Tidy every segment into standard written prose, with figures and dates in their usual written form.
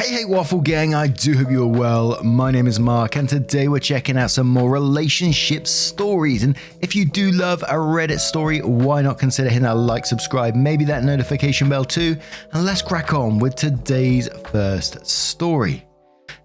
Hey Waffle gang, I do hope you're well. My name is Mark and today we're checking out some more relationship stories. And if you do love a Reddit story, why not consider hitting that like, subscribe, maybe that notification bell too. And let's crack on with today's first story.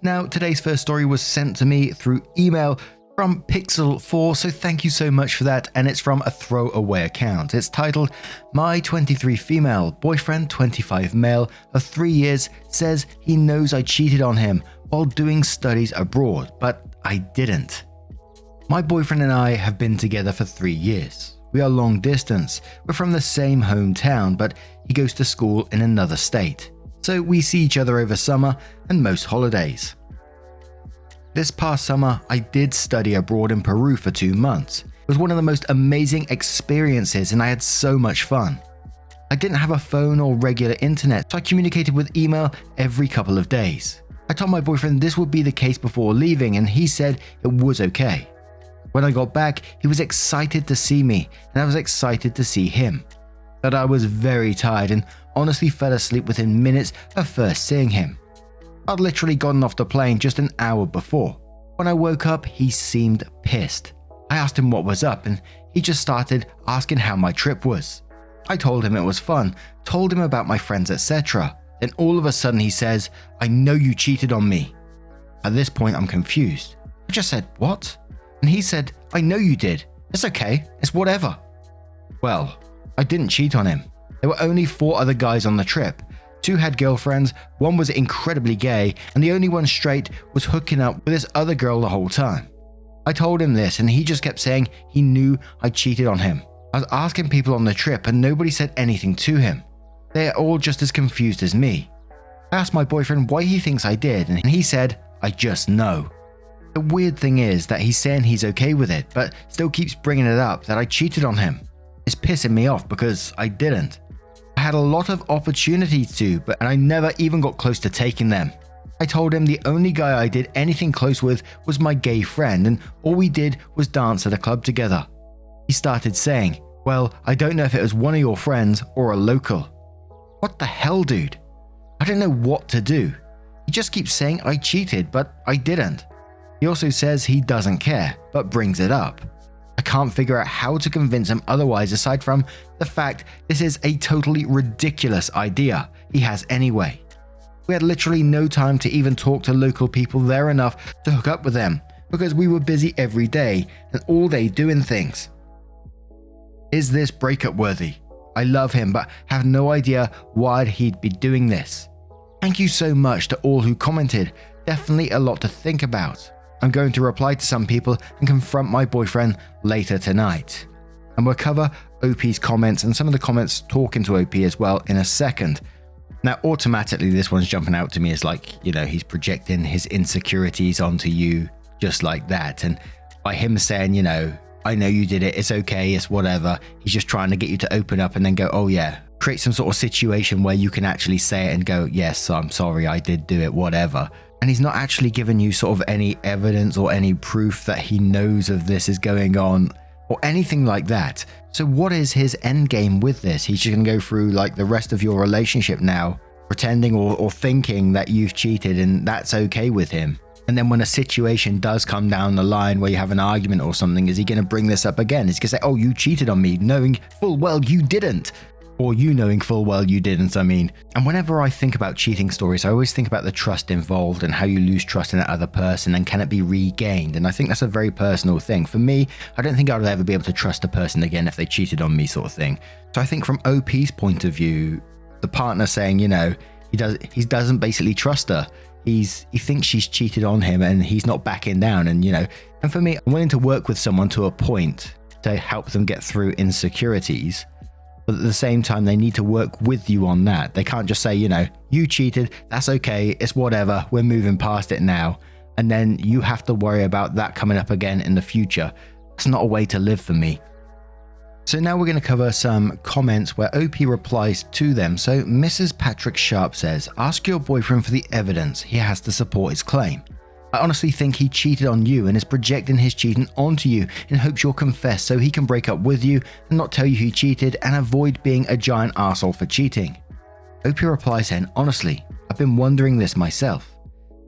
Now, today's first story was sent to me through email from Pixel4, so thank you so much for that, and it's from a throwaway account. It's titled, My 23 female, boyfriend 25 male of 3 years says he knows I cheated on him while doing studies abroad, but I didn't. My boyfriend and I have been together for 3 years. We are long distance. We're from the same hometown, but he goes to school in another state. So we see each other over summer and most holidays. This past summer, I did study abroad in Peru for 2 months. It was one of the most amazing experiences and I had so much fun. I didn't have a phone or regular internet, so I communicated with email every couple of days. I told my boyfriend this would be the case before leaving and he said it was okay. When I got back, he was excited to see me and I was excited to see him. But I was very tired and honestly fell asleep within minutes of first seeing him. I'd literally gotten off the plane just an hour before. When I woke up, he seemed pissed. I asked him what was up and he just started asking how my trip was. I told him it was fun, told him about my friends, etc. Then all of a sudden he says, I know you cheated on me. At this point I'm confused. I just said, what? And he said, I know you did. It's okay, it's whatever. Well, I didn't cheat on him. There were only 4 other guys on the trip. 2 had girlfriends, 1 was incredibly gay, and the only one straight was hooking up with this other girl the whole time. I told him this and he just kept saying he knew I cheated on him. I was asking people on the trip and nobody said anything to him. They're all just as confused as me. I asked my boyfriend why he thinks I did and he said, I just know. The weird thing is that he's saying he's okay with it, but still keeps bringing it up that I cheated on him. It's pissing me off because I didn't. I had a lot of opportunities to, and I never even got close to taking them. I told him the only guy I did anything close with was my gay friend and all we did was dance at a club together. He started saying, well, I don't know if it was one of your friends or a local. What the hell, dude? I don't know what to do. He just keeps saying I cheated, but I didn't. He also says he doesn't care, but brings it up. I can't figure out how to convince him otherwise aside from the fact this is a totally ridiculous idea he has anyway. We had literally no time to even talk to local people there enough to hook up with them because we were busy every day and all day doing things. Is this breakup worthy? I love him but have no idea why he'd be doing this. Thank you so much to all who commented, definitely a lot to think about. I'm going to reply to some people and confront my boyfriend later tonight. And we'll cover OP's comments and some of the comments talking to OP as well in a second. Now, automatically, this one's jumping out to me as like, he's projecting his insecurities onto you just like that. And by him saying, I know you did it, it's okay, it's whatever. He's just trying to get you to open up and then go, oh yeah, create some sort of situation where you can actually say it and go, yes, I'm sorry, I did do it, whatever. And he's not actually given you sort of any evidence or any proof that he knows of this is going on or anything like that. So what is his end game with this? He's just going to go through like the rest of your relationship now, pretending or thinking that you've cheated and that's okay with him. And then when a situation does come down the line where you have an argument or something, is he going to bring this up again? Is he going to say, oh, you cheated on me, knowing full well you didn't? Or you knowing full well you didn't, I mean. And whenever I think about cheating stories, I always think about the trust involved and how you lose trust in that other person and can it be regained. And I think that's a very personal thing. For me, I don't think I would ever be able to trust a person again if they cheated on me sort of thing. So I think from OP's point of view, the partner saying, he doesn't basically trust her. He thinks she's cheated on him and he's not backing down. And, and for me, I'm willing to work with someone to a point to help them get through insecurities. But at the same time, they need to work with you on that. They can't just say, you cheated, that's okay, it's whatever, we're moving past it now. And then you have to worry about that coming up again in the future. That's not a way to live for me. So now we're going to cover some comments where OP replies to them. So Mrs. Patrick Sharp says, ask your boyfriend for the evidence he has to support his claim. I honestly think he cheated on you and is projecting his cheating onto you in hopes you'll confess so he can break up with you and not tell you he cheated and avoid being a giant arsehole for cheating. OP replies saying, honestly, I've been wondering this myself.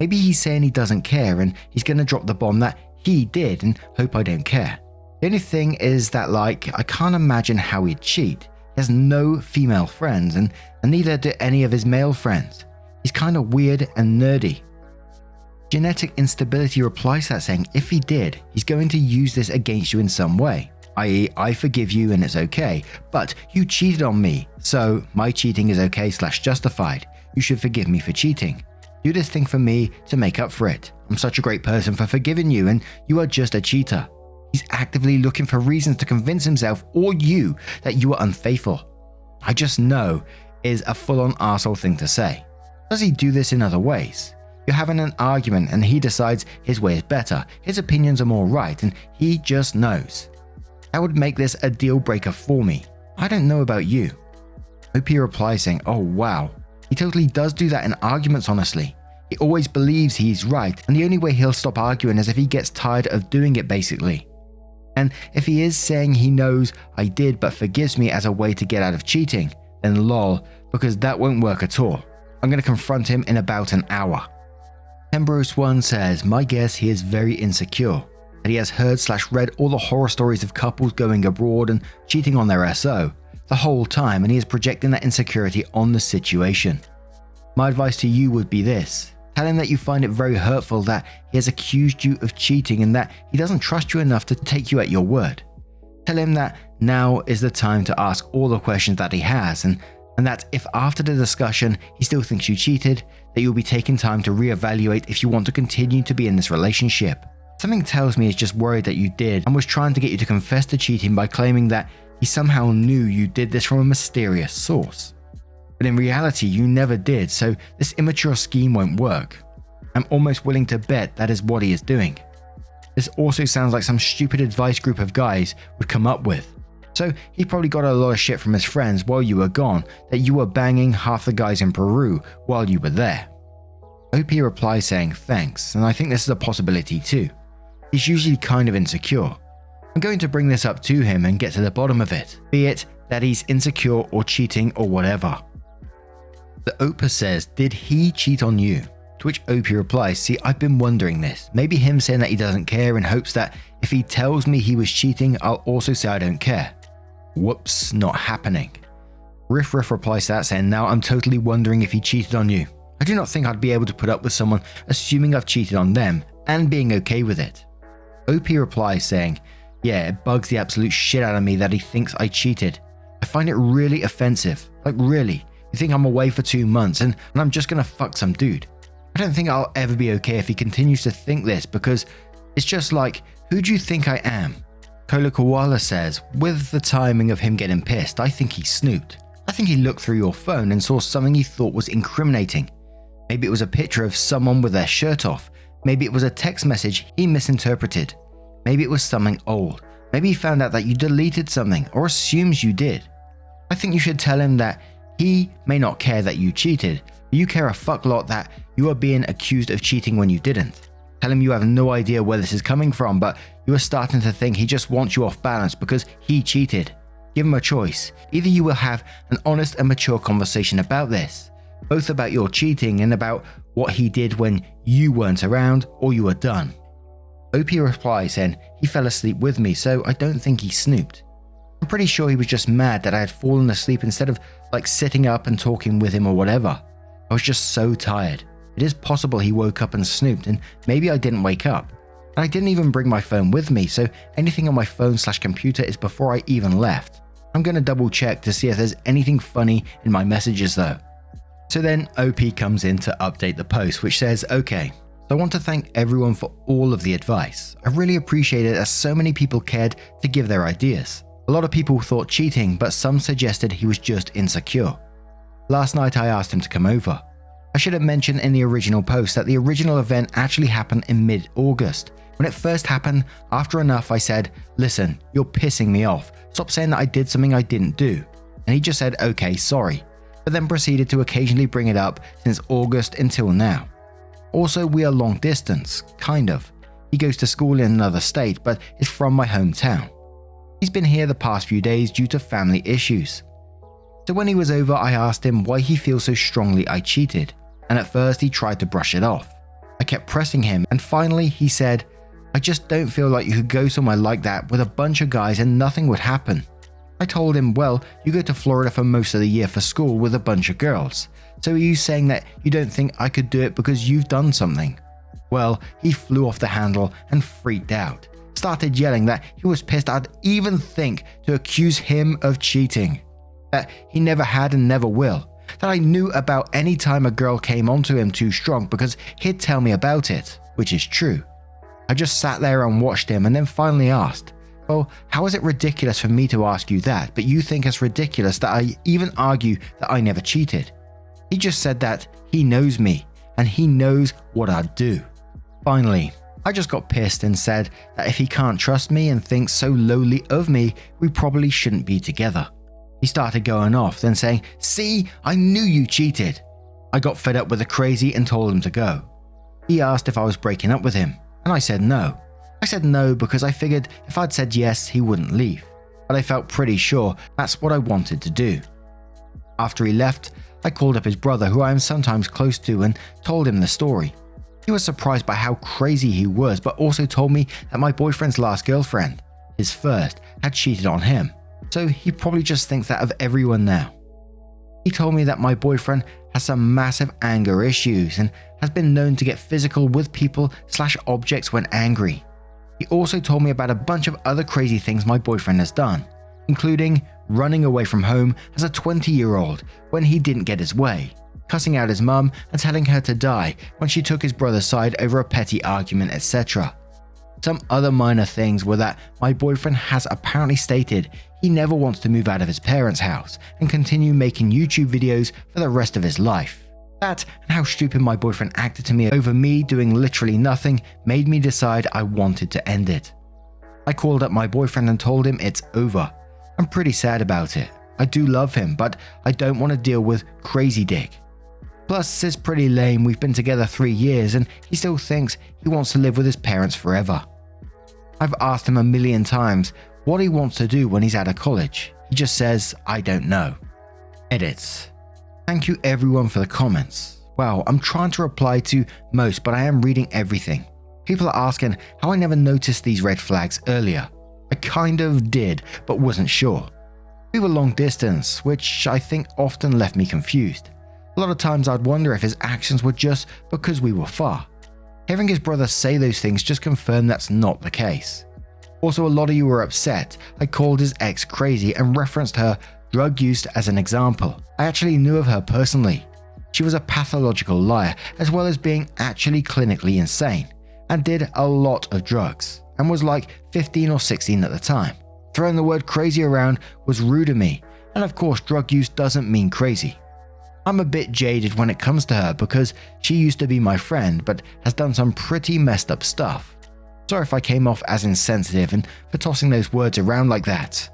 Maybe he's saying he doesn't care and he's gonna drop the bomb that he did and hope I don't care. The only thing is that I can't imagine how he'd cheat. He has no female friends and neither do any of his male friends. He's kinda weird and nerdy. Genetic Instability replies to that saying if he did, he's going to use this against you in some way. I.e., I forgive you and it's okay, but you cheated on me, so my cheating is okay/justified. You should forgive me for cheating. Do this thing for me to make up for it. I'm such a great person for forgiving you and you are just a cheater. He's actively looking for reasons to convince himself or you that you are unfaithful. I just know is a full-on arsehole thing to say. Does he do this in other ways? You're having an argument and he decides his way is better, his opinions are more right, and he just knows. That would make this a deal breaker for me. I don't know about you. OP replies saying, oh wow, he totally does do that in arguments honestly. He always believes he's right and the only way he'll stop arguing is if he gets tired of doing it basically. And if he is saying he knows I did but forgives me as a way to get out of cheating, then lol, because that won't work at all. I'm going to confront him in about an hour. Pembrose1 says, my guess he is very insecure. That he has heard/read all the horror stories of couples going abroad and cheating on their SO the whole time and he is projecting that insecurity on the situation. My advice to you would be this. Tell him that you find it very hurtful that he has accused you of cheating and that he doesn't trust you enough to take you at your word. Tell him that now is the time to ask all the questions that he has and that if after the discussion he still thinks you cheated, that you'll be taking time to reevaluate if you want to continue to be in this relationship. Something tells me he's just worried that you did and was trying to get you to confess to cheating by claiming that he somehow knew you did this from a mysterious source. But in reality, you never did, so this immature scheme won't work. I'm almost willing to bet that is what he is doing. This also sounds like some stupid advice group of guys would come up with. So he probably got a lot of shit from his friends while you were gone that you were banging half the guys in Peru while you were there. OP replies saying thanks, and I think this is a possibility too. He's usually kind of insecure. I'm going to bring this up to him and get to the bottom of it, be it that he's insecure or cheating or whatever. The Opa says, did he cheat on you? To which OP replies, see, I've been wondering this. Maybe him saying that he doesn't care in hopes that if he tells me he was cheating, I'll also say I don't care. Whoops, not happening. Riff replies to that saying, now I'm totally wondering if he cheated on you. I do not think I'd be able to put up with someone assuming I've cheated on them and being okay with it. OP replies saying, yeah, it bugs the absolute shit out of me that he thinks I cheated. I find it really offensive. Like really, you think I'm away for 2 months and I'm just gonna fuck some dude. I don't think I'll ever be okay if he continues to think this because it's just like, who do you think I am? Kola Koala says, with the timing of him getting pissed, I think he snooped. I think he looked through your phone and saw something he thought was incriminating. Maybe it was a picture of someone with their shirt off. Maybe it was a text message he misinterpreted. Maybe it was something old. Maybe he found out that you deleted something or assumes you did. I think you should tell him that he may not care that you cheated, but you care a fuck lot that you are being accused of cheating when you didn't. Tell him you have no idea where this is coming from, but you are starting to think he just wants you off balance because he cheated. Give him a choice. Either you will have an honest and mature conversation about this, both about your cheating and about what he did when you weren't around, or you are done. OP replies saying, he fell asleep with me, so I don't think he snooped. I'm pretty sure he was just mad that I had fallen asleep instead of sitting up and talking with him or whatever. I was just so tired. It is possible he woke up and snooped, and maybe I didn't wake up. And I didn't even bring my phone with me, so anything on my phone/computer is before I even left. I'm going to double check to see if there's anything funny in my messages though. So then OP comes in to update the post, which says, okay, so I want to thank everyone for all of the advice. I really appreciate it as so many people cared to give their ideas. A lot of people thought cheating, but some suggested he was just insecure. Last night I asked him to come over. I should have mentioned in the original post that the original event actually happened in mid-August. When it first happened, after enough I said, listen, you're pissing me off. Stop saying that I did something I didn't do. And he just said, okay, sorry. But then proceeded to occasionally bring it up since August until now. Also, we are long distance, kind of. He goes to school in another state, but is from my hometown. He's been here the past few days due to family issues. So when he was over, I asked him why he feels so strongly I cheated. and at first he tried to brush it off. I kept pressing him, and finally he said, "I just don't feel like you could go somewhere like that with a bunch of guys and nothing would happen." I told him, "Well, you go to Florida for most of the year for school with a bunch of girls. So are you saying that you don't think I could do it because you've done something?" Well, he flew off the handle and freaked out. Started yelling that he was pissed I'd even think to accuse him of cheating. That he never had and never will. That I knew about any time a girl came onto him too strong because he'd tell me about it, which is true. I just sat there and watched him and then finally asked, "Well, how is it ridiculous for me to ask you that, but you think it's ridiculous that I even argue that I never cheated?" He just said that he knows me and he knows what I'd do. Finally, I just got pissed and said that if he can't trust me and thinks so lowly of me, we probably shouldn't be together. He started going off, then saying, "See, I knew you cheated." I got fed up with the crazy and told him to go. He asked if I was breaking up with him, and I said no. I said no because I figured if I'd said yes, he wouldn't leave, but I felt pretty sure that's what I wanted to do. After he left, I called up his brother, who I am sometimes close to, and told him the story. He was surprised by how crazy he was, but also told me that my boyfriend's last girlfriend, his first, had cheated on him, so he probably just thinks that of everyone now. He told me that my boyfriend has some massive anger issues and has been known to get physical with people/objects when angry. He also told me about a bunch of other crazy things my boyfriend has done, including running away from home as a 20-year-old when he didn't get his way, cussing out his mum and telling her to die when she took his brother's side over a petty argument, etc. Some other minor things were that my boyfriend has apparently stated he never wants to move out of his parents' house and continue making YouTube videos for the rest of his life. That and how stupid my boyfriend acted to me over me doing literally nothing made me decide I wanted to end it. I called up my boyfriend and told him it's over. I'm pretty sad about it. I do love him, but I don't want to deal with crazy dick. Plus, it's pretty lame. We've been together 3 years and he still thinks he wants to live with his parents forever. I've asked him a million times what he wants to do when he's out of college. He just says, "I don't know." Edits. Thank you everyone for the comments. Wow, I'm trying to reply to most, but I am reading everything. People are asking how I never noticed these red flags earlier. I kind of did, but wasn't sure. We were long distance, which I think often left me confused. A lot of times I'd wonder if his actions were just because we were far. Hearing his brother say those things just confirmed that's not the case. Also, a lot of you were upset I called his ex crazy and referenced her drug use as an example. I actually knew of her personally. She was a pathological liar as well as being actually clinically insane and did a lot of drugs and was like 15 or 16 at the time. Throwing the word crazy around was rude of me, and of course drug use doesn't mean crazy. I'm a bit jaded when it comes to her because she used to be my friend but has done some pretty messed up stuff. Sorry if I came off as insensitive and for tossing those words around like that.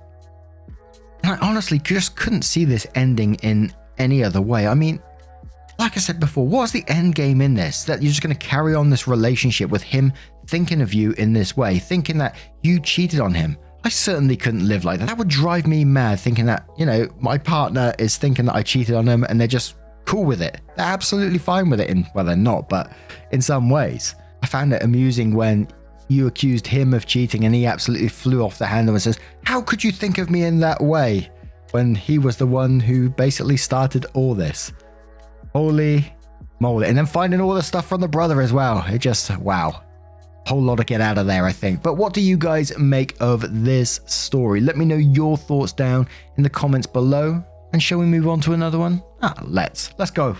And I honestly just couldn't see this ending in any other way. I mean, like I said before, what's the end game in this? That you're just going to carry on this relationship with him thinking of you in this way, thinking that you cheated on him? I certainly couldn't live like that. That would drive me mad thinking that, my partner is thinking that I cheated on them and they're just cool with it. They're absolutely fine with it. Well, they're not, but in some ways. I found it amusing when you accused him of cheating and he absolutely flew off the handle and says, "How could you think of me in that way?" when he was the one who basically started all this. Holy moly. And then finding all the stuff from the brother as well. It just, wow. Whole lot to get out of there, I think. But what do you guys make of this story? Let me know your thoughts down in the comments below. And shall we move on to another one? Let's go.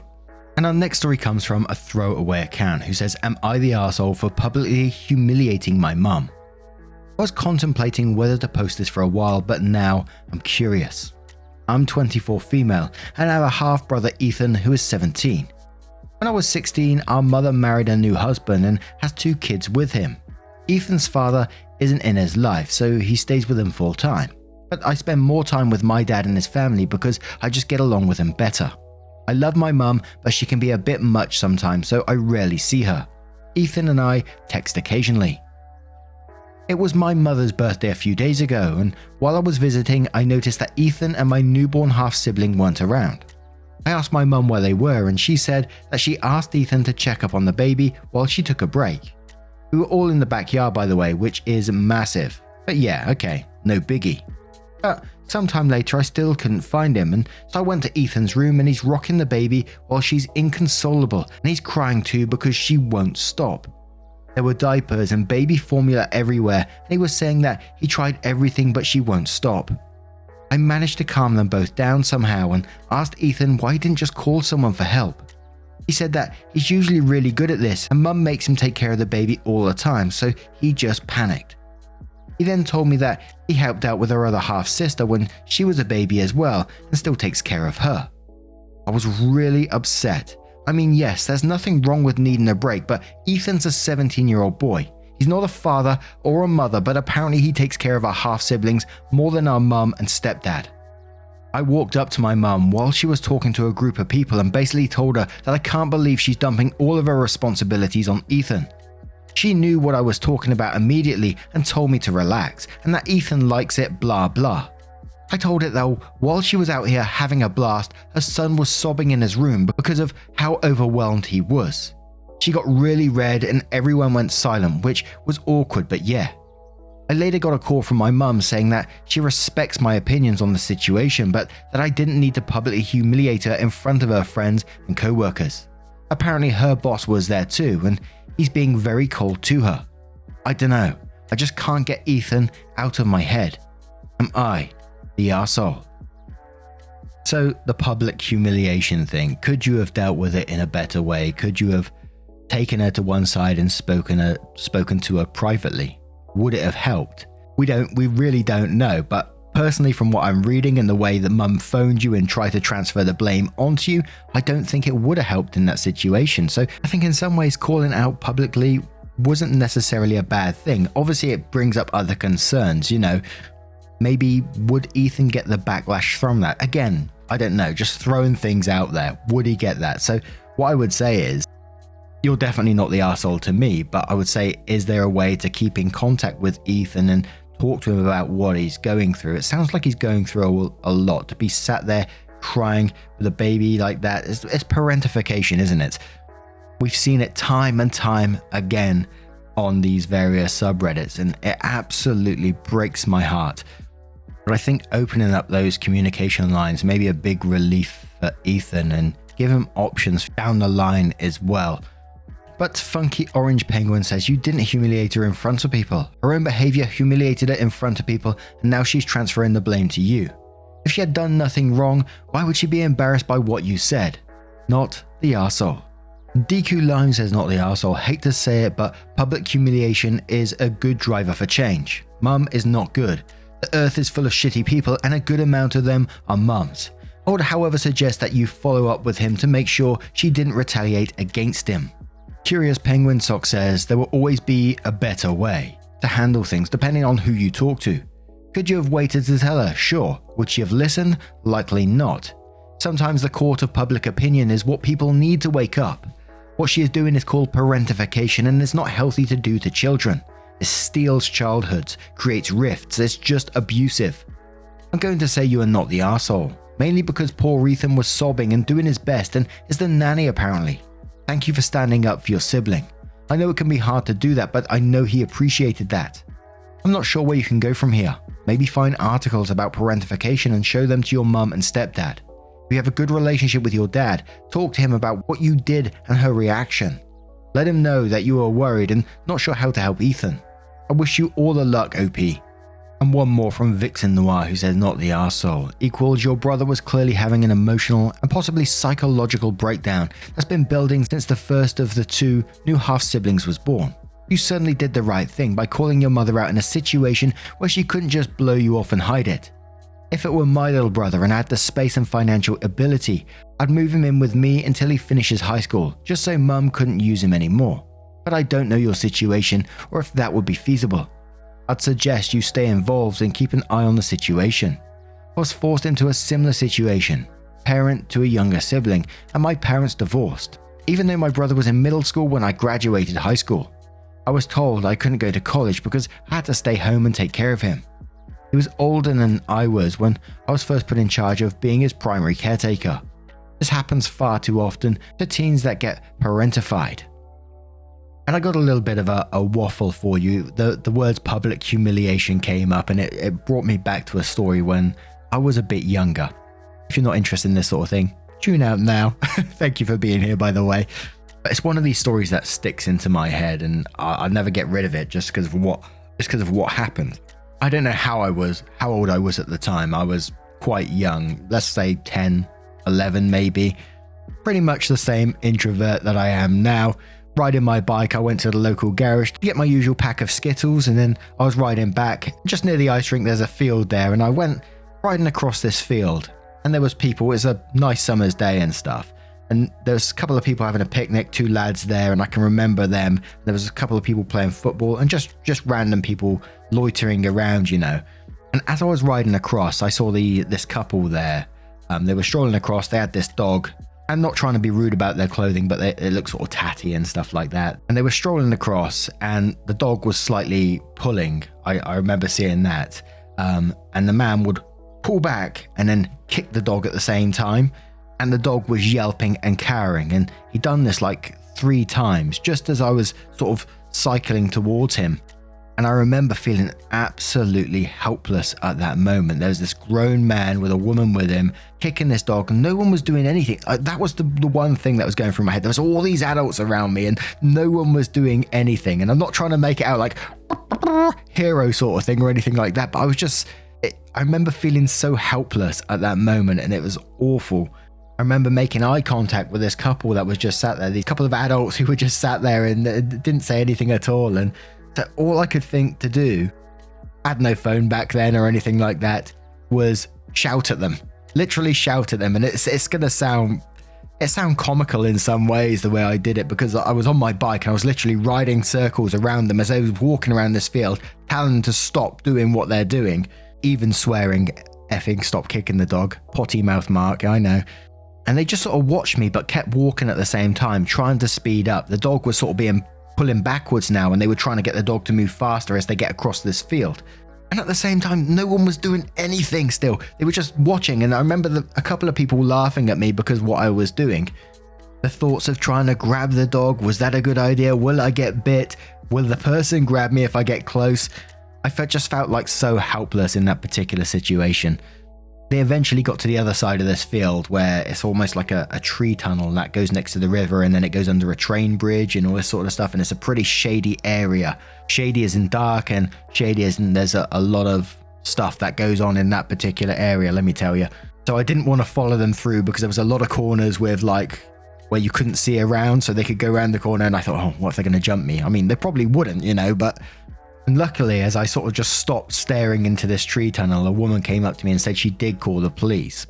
And our next story comes from a throwaway account who says, "Am I the arsehole for publicly humiliating my mum? I was contemplating whether to post this for a while, but now I'm curious. I'm 24 female and I have a half brother Ethan who is 17. When I was 16, our mother married a new husband and has 2 kids with him. Ethan's father isn't in his life, so he stays with him full time. But I spend more time with my dad and his family because I just get along with him better. I love my mum, but she can be a bit much sometimes, so I rarely see her. Ethan and I text occasionally. It was my mother's birthday a few days ago, and while I was visiting, I noticed that Ethan and my newborn half-sibling weren't around. I asked my mum where they were, and she said that she asked Ethan to check up on the baby while she took a break. We were all in the backyard, by the way, which is massive. But yeah, okay, no biggie. But sometime later I still couldn't find him, and so I went to Ethan's room and he's rocking the baby while she's inconsolable and he's crying too because she won't stop. There were diapers and baby formula everywhere, and he was saying that he tried everything but she won't stop. I managed to calm them both down somehow and asked Ethan why he didn't just call someone for help. He said that he's usually really good at this and mum makes him take care of the baby all the time, so he just panicked. He then told me that he helped out with her other half-sister when she was a baby as well and still takes care of her. I was really upset. I mean, yes, there's nothing wrong with needing a break, but Ethan's a 17-year-old boy. He's not a father or a mother, but apparently he takes care of our half-siblings more than our mum and stepdad. I walked up to my mum while she was talking to a group of people and basically told her that I can't believe she's dumping all of her responsibilities on Ethan. She knew what I was talking about immediately and told me to relax and that Ethan likes it blah blah. I told her though, while she was out here having a blast, her son was sobbing in his room because of how overwhelmed he was. She got really red and everyone went silent, which was awkward, but yeah. I later got a call from my mum saying that she respects my opinions on the situation, but that I didn't need to publicly humiliate her in front of her friends and co-workers. Apparently her boss was there too, and he's being very cold to her. I don't know, I just can't get Ethan out of my head. Am I the arsehole? So the public humiliation thing, could you have dealt with it in a better way? Could you have taken her to one side and spoken to her privately? Would it have helped? We really don't know, but personally from what I'm reading and the way that mum phoned you and tried to transfer the blame onto you, I don't think it would have helped in that situation. So I think in some ways calling out publicly wasn't necessarily a bad thing. Obviously it brings up other concerns, maybe would Ethan get the backlash from that? Again, I don't know, just throwing things out there. Would he get that? So what I would say is, you're definitely not the arsehole to me, but I would say, is there a way to keep in contact with Ethan and talk to him about what he's going through? It sounds like he's going through a lot. To be sat there crying with a baby like that, it's parentification, isn't it? We've seen it time and time again on these various subreddits, and it absolutely breaks my heart. But I think opening up those communication lines may be a big relief for Ethan and give him options down the line as well. But Funky Orange Penguin says you didn't humiliate her in front of people. Her own behavior humiliated her in front of people, and now she's transferring the blame to you. If she had done nothing wrong, why would she be embarrassed by what you said? Not the arsehole. DQ Lime says not the arsehole. Hate to say it, but public humiliation is a good driver for change. Mum is not good. The earth is full of shitty people, and a good amount of them are mums. I would however suggest that you follow up with him to make sure she didn't retaliate against him. Curious Penguin Sock says there will always be a better way to handle things depending on who you talk to. Could you have waited to tell her? Sure. Would she have listened? Likely not. Sometimes the court of public opinion is what people need to wake up. What she is doing is called parentification, and it's not healthy to do to children. It steals childhoods, creates rifts, it's just abusive. I'm going to say you are not the arsehole, mainly because poor Ethan was sobbing and doing his best and is the nanny apparently. Thank you for standing up for your sibling. I know it can be hard to do that, but I know he appreciated that. I'm not sure where you can go from here. Maybe find articles about parentification and show them to your mum and stepdad. If you have a good relationship with your dad, talk to him about what you did and her reaction. Let him know that you are worried and not sure how to help Ethan. I wish you all the luck, OP. And one more from Vixen Noir, who says not the arsehole. Equals your brother was clearly having an emotional and possibly psychological breakdown that's been building since the first of the two new half-siblings was born. You certainly did the right thing by calling your mother out in a situation where she couldn't just blow you off and hide it. If it were my little brother and I had the space and financial ability, I'd move him in with me until he finishes high school, just so mum couldn't use him anymore. But I don't know your situation or if that would be feasible. I'd suggest you stay involved and keep an eye on the situation. I was forced into a similar situation, parent to a younger sibling, and my parents divorced. Even though my brother was in middle school when I graduated high school, I was told I couldn't go to college because I had to stay home and take care of him. He was older than I was when I was first put in charge of being his primary caretaker. This happens far too often to teens that get parentified. And I got a little bit of a waffle for you. The words public humiliation came up, and it brought me back to a story when I was a bit younger. If you're not interested in this sort of thing, tune out now. Thank you for being here, by the way. But it's one of these stories that sticks into my head, and I'll never get rid of it just because of what happened. I don't know how old I was at the time. I was quite young, let's say 10, 11 maybe. Pretty much the same introvert that I am now. Riding my bike, I went to the local garage to get my usual pack of Skittles, and then I was riding back. Just near the ice rink, there's a field there, and I went riding across this field, and there was people. It was a nice summer's day and stuff. And there was a couple of people having a picnic, 2 lads there, and I can remember them. There was a couple of people playing football and just random people loitering around, you know. And as I was riding across, I saw this couple there. They were strolling across. They had this dog. I'm not trying to be rude about their clothing, but it looked sort of tatty and stuff like that. And they were strolling across, and the dog was slightly pulling. I remember seeing that. And the man would pull back and then kick the dog at the same time. And the dog was yelping and cowering. And he'd done this like 3 times, just as I was sort of cycling towards him. And I remember feeling absolutely helpless at that moment. There was this grown man with a woman with him kicking this dog, and no one was doing anything. That was the one thing that was going through my head. There was all these adults around me and no one was doing anything. And I'm not trying to make it out like hero sort of thing or anything like that, but I remember feeling so helpless at that moment, and it was awful. I remember making eye contact with this couple that was just sat there, these couple of adults who were just sat there and didn't say anything at all. And so all I could think to do, I had no phone back then or anything like that, was shout at them, literally shout at them. And it's going to sound comical in some ways the way I did it, because I was on my bike and I was literally riding circles around them as they was walking around this field, telling them to stop doing what they're doing, even swearing, effing stop kicking the dog, potty mouth Mark, I know. And they just sort of watched me but kept walking at the same time, trying to speed up. The dog was sort of pulling backwards now, and they were trying to get the dog to move faster as they get across this field. And at the same time, no one was doing anything still. They were just watching, and I remember a couple of people laughing at me because of what I was doing. The thoughts of trying to grab the dog, was that a good idea? Will I get bit? Will the person grab me if I get close? I just felt like so helpless in that particular situation. They eventually got to the other side of this field where it's almost like a tree tunnel that goes next to the river, and then it goes under a train bridge and all this sort of stuff. And it's a pretty shady area. Shady as in dark, and shady as in there's a lot of stuff that goes on in that particular area, let me tell you. So I didn't want to follow them through because there was a lot of corners with like where you couldn't see around, so they could go around the corner. And I thought, oh, what if they're going to jump me? I mean, they probably wouldn't, you know, but... And luckily, as I sort of just stopped staring into this tree tunnel, a woman came up to me and said she did call the police,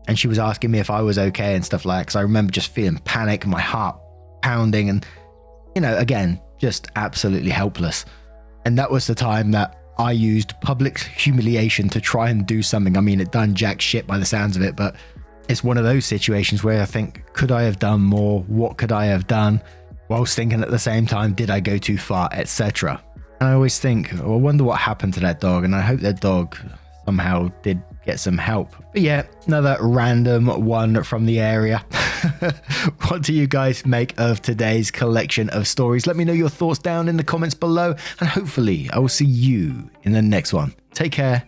and she was asking me if I was okay and stuff like that, because I remember just feeling panic, my heart pounding, and, you know, again, just absolutely helpless. And that was the time that I used public humiliation to try and do something. I mean, it done jack shit by the sounds of it, but it's one of those situations where I think, could I have done more? What could I have done? Whilst thinking at the same time, did I go too far, etc. And I always think, I wonder what happened to that dog, and I hope that dog somehow did get some help. But yeah, another random one from the area. What do you guys make of today's collection of stories? Let me know your thoughts down in the comments below, and hopefully I will see you in the next one. Take care,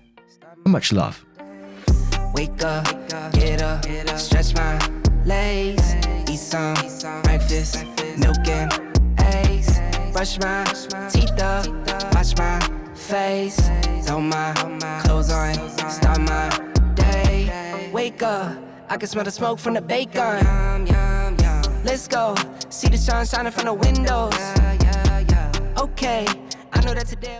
and much love. Wake up, get up, stretch my legs, eat some breakfast, milk and eggs, brush my teeth up, wash my face, throw my clothes on, start my day. Wake up, I can smell the smoke from the bacon. Let's go, see the sun shining from the windows. Okay, I know that today